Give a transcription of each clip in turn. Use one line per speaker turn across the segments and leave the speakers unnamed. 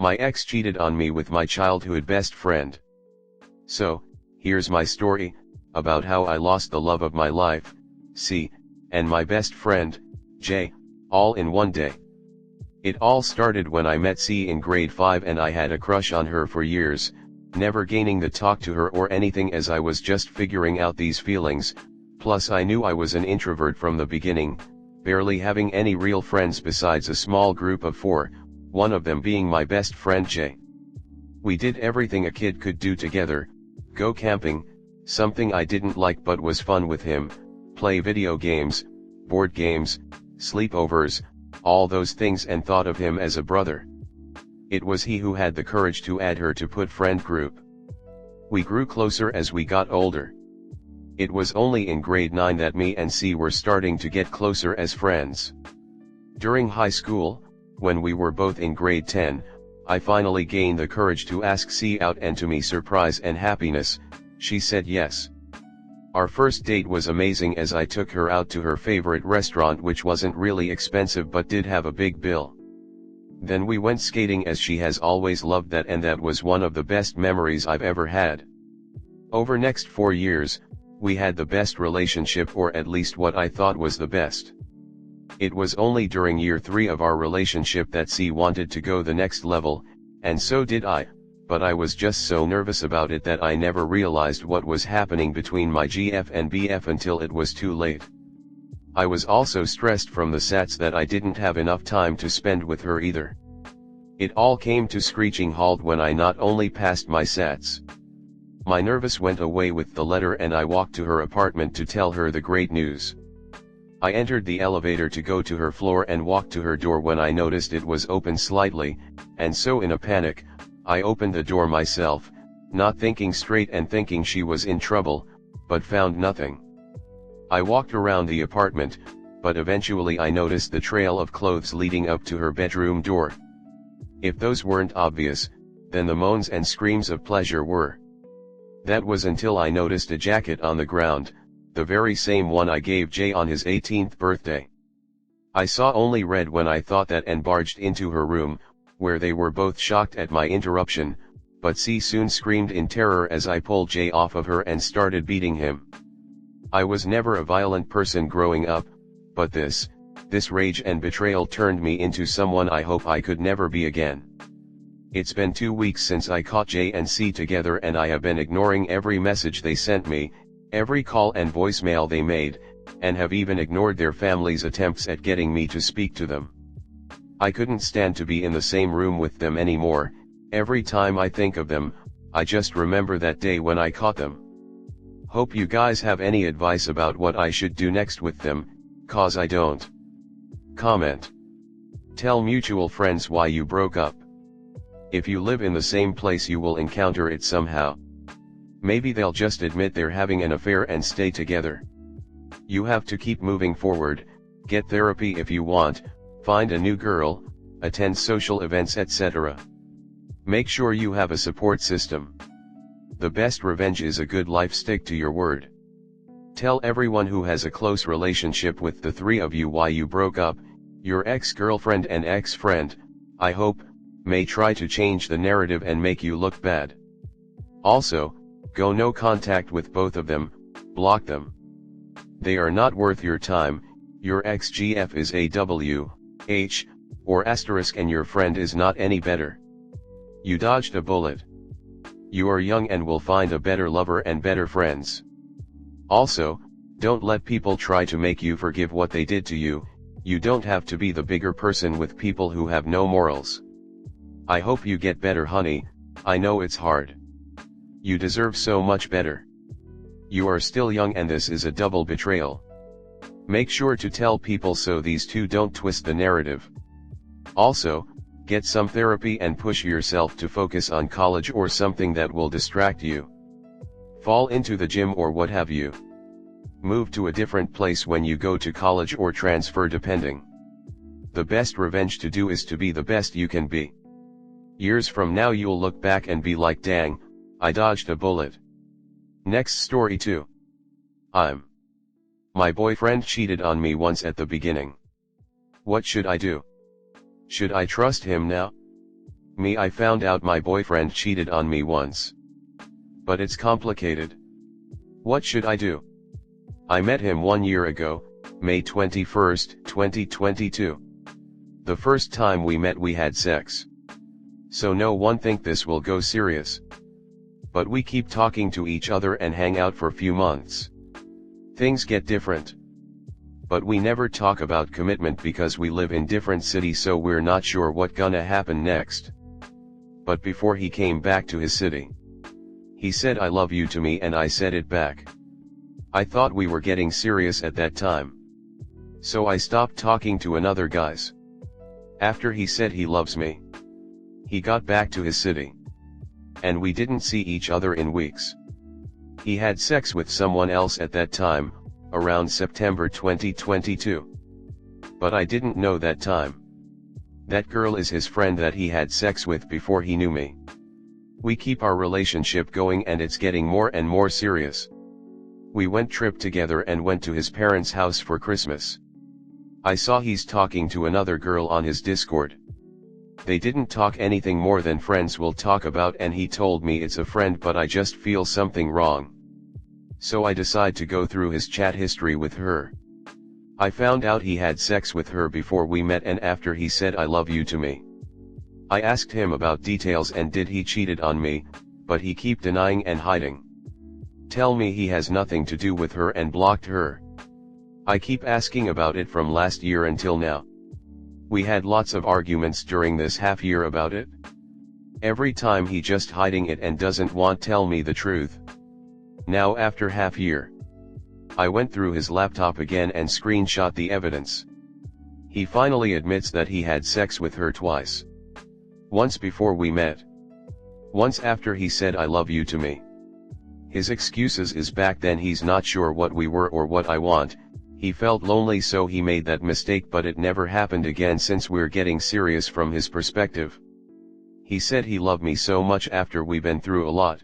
My ex cheated on me with my childhood best friend. So, here's my story, about how I lost the love of my life, C, and my best friend, J, all in one day. It all started when I met C in grade 5 and I had a crush on her for years, never gaining the talk to her or anything as I was just figuring out these feelings, plus I knew I was an introvert from the beginning, barely having any real friends besides a small group of 4, one of them being my best friend J. We did everything a kid could do together, go camping, something I didn't like but was fun with him, play video games, board games, sleepovers, all those things, and thought of him as a brother. It was he who had the courage to add her to put friend group. We grew closer as we got older. It was only in grade 9 that me and C were starting to get closer as friends. During high school, when we were both in grade 10, I finally gained the courage to ask C out, and to me surprise and happiness, she said yes. Our first date was amazing as I took her out to her favorite restaurant, which wasn't really expensive but did have a big bill. Then we went skating as she has always loved that, and that was one of the best memories I've ever had. Over next 4 years, we had the best relationship, or at least what I thought was the best. It was only during year 3 of our relationship that C wanted to go the next level, and so did I, but I was just so nervous about it that I never realized what was happening between my GF and BF until it was too late. I was also stressed from the sats that I didn't have enough time to spend with her either. It all came to screeching halt when I not only passed my sats. My nervous went away with the letter and I walked to her apartment to tell her the great news. I entered the elevator to go to her floor and walked to her door when I noticed it was open slightly, and so in a panic, I opened the door myself, not thinking straight and thinking she was in trouble, but found nothing. I walked around the apartment, but eventually I noticed the trail of clothes leading up to her bedroom door. If those weren't obvious, then the moans and screams of pleasure were. That was until I noticed a jacket on the ground, the very same one I gave Jay on his 18th birthday. I saw only red when I thought that and barged into her room, where they were both shocked at my interruption, but C soon screamed in terror as I pulled Jay off of her and started beating him. I was never a violent person growing up, but this rage and betrayal turned me into someone I hope I could never be again. It's been 2 weeks since I caught J and C together, and I have been ignoring every message they sent me, every call and voicemail they made, and have even ignored their family's attempts at getting me to speak to them. I couldn't stand to be in the same room with them anymore. Every time I think of them, I just remember that day when I caught them. Hope you guys have any advice about what I should do next with them, cause I don't. Comment. Tell mutual friends why you broke up. If you live in the same place you will encounter it somehow. Maybe they'll just admit they're having an affair and stay together. You have to keep moving forward, get therapy if you want, find a new girl, attend social events, etc. Make sure you have a support system. The best revenge is a good life. Stick to your word. Tell everyone who has a close relationship with the 3 of you why you broke up. Your ex-girlfriend and ex-friend, I hope, may try to change the narrative and make you look bad. Also, go no contact with both of them, block them. They are not worth your time. Your ex-GF is a W, H, or asterisk, and your friend is not any better. You dodged a bullet. You are young and will find a better lover and better friends. Also, don't let people try to make you forgive what they did to you. You don't have to be the bigger person with people who have no morals. I hope you get better, honey. I know it's hard. You deserve so much better. You are still young and this is a double betrayal. Make sure to tell people so these two don't twist the narrative. Also, get some therapy and push yourself to focus on college or something that will distract you. Fall into the gym or what have you. Move to a different place when you go to college or transfer depending. The best revenge to do is to be the best you can be. Years from now you'll look back and be like, dang, I dodged a bullet. Next story 2. My boyfriend cheated on me once at the beginning. What should I do? Should I trust him now? Me, I found out my boyfriend cheated on me once. But it's complicated. What should I do? I met him 1 year ago, May 21st, 2022. The first time we met we had sex. So no one think this will go serious. But we keep talking to each other and hang out for few months. Things get different. But we never talk about commitment because we live in different cities, so we're not sure what gonna happen next. But before he came back to his city, he said I love you to me and I said it back. I thought we were getting serious at that time. So I stopped talking to another guys. After he said he loves me, he got back to his city. And we didn't see each other in weeks. He had sex with someone else at that time, around September 2022. But I didn't know that time. That girl is his friend that he had sex with before he knew me. We keep our relationship going and it's getting more and more serious. We went trip together and went to his parents' house for Christmas. I saw he's talking to another girl on his Discord. They didn't talk anything more than friends will talk about, and he told me it's a friend, but I just feel something wrong. So I decide to go through his chat history with her. I found out he had sex with her before we met and after he said I love you to me. I asked him about details and did he cheated on me, but he keep denying and hiding. Tell me he has nothing to do with her and blocked her. I keep asking about it from last year until now. We had lots of arguments during this half year about it. Every time he just hiding it and doesn't want tell me the truth. Now after half year, I went through his laptop again and screenshot the evidence. He finally admits that he had sex with her twice. Once before we met. Once after he said I love you to me. His excuses is back then he's not sure what we were or what I want. He felt lonely so he made that mistake, but it never happened again since we're getting serious from his perspective. He said he loved me so much after we've been through a lot.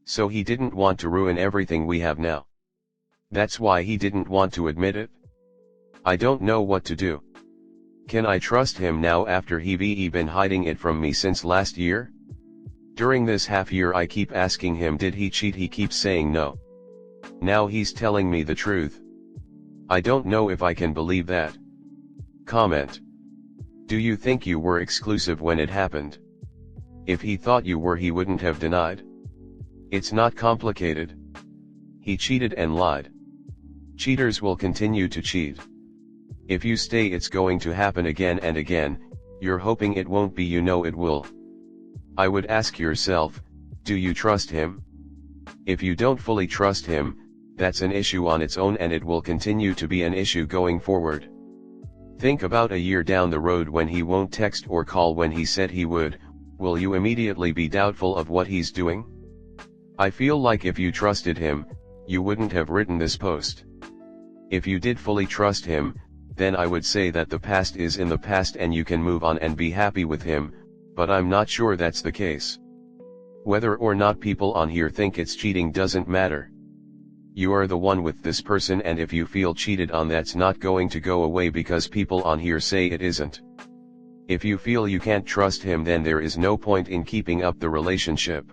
So he didn't want to ruin everything we have now. That's why he didn't want to admit it. I don't know what to do. Can I trust him now after he's been hiding it from me since last year? During this half year I keep asking him did he cheat, he keeps saying no. Now he's telling me the truth. I don't know if I can believe that. Comment. Do you think you were exclusive when it happened? If he thought you were, he wouldn't have denied. It's not complicated. He cheated and lied. Cheaters will continue to cheat. If you stay, it's going to happen again and again. You're hoping it won't be, you know it will. I would ask yourself, do you trust him? If you don't fully trust him, that's an issue on its own and it will continue to be an issue going forward. Think about a year down the road when he won't text or call when he said he would. Will you immediately be doubtful of what he's doing? I feel like if you trusted him, you wouldn't have written this post. If you did fully trust him, then I would say that the past is in the past and you can move on and be happy with him, but I'm not sure that's the case. Whether or not people on here think it's cheating doesn't matter. You are the one with this person, and if you feel cheated on, that's not going to go away because people on here say it isn't. If you feel you can't trust him, then there is no point in keeping up the relationship.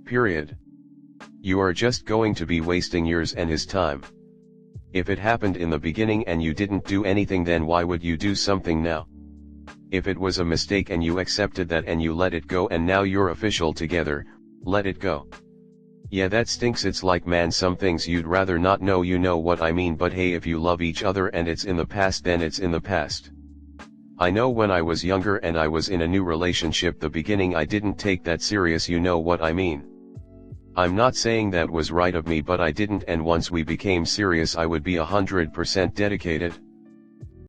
Period. You are just going to be wasting yours and his time. If it happened in the beginning and you didn't do anything, then why would you do something now? If it was a mistake and you accepted that and you let it go and now you're official together, let it go. Yeah, that stinks. It's like, man, some things you'd rather not know, you know what I mean, but hey, if you love each other and it's in the past, then it's in the past. I know when I was younger and I was in a new relationship, the beginning I didn't take that serious, you know what I mean. I'm not saying that was right of me, but I didn't, and once we became serious I would be 100% dedicated.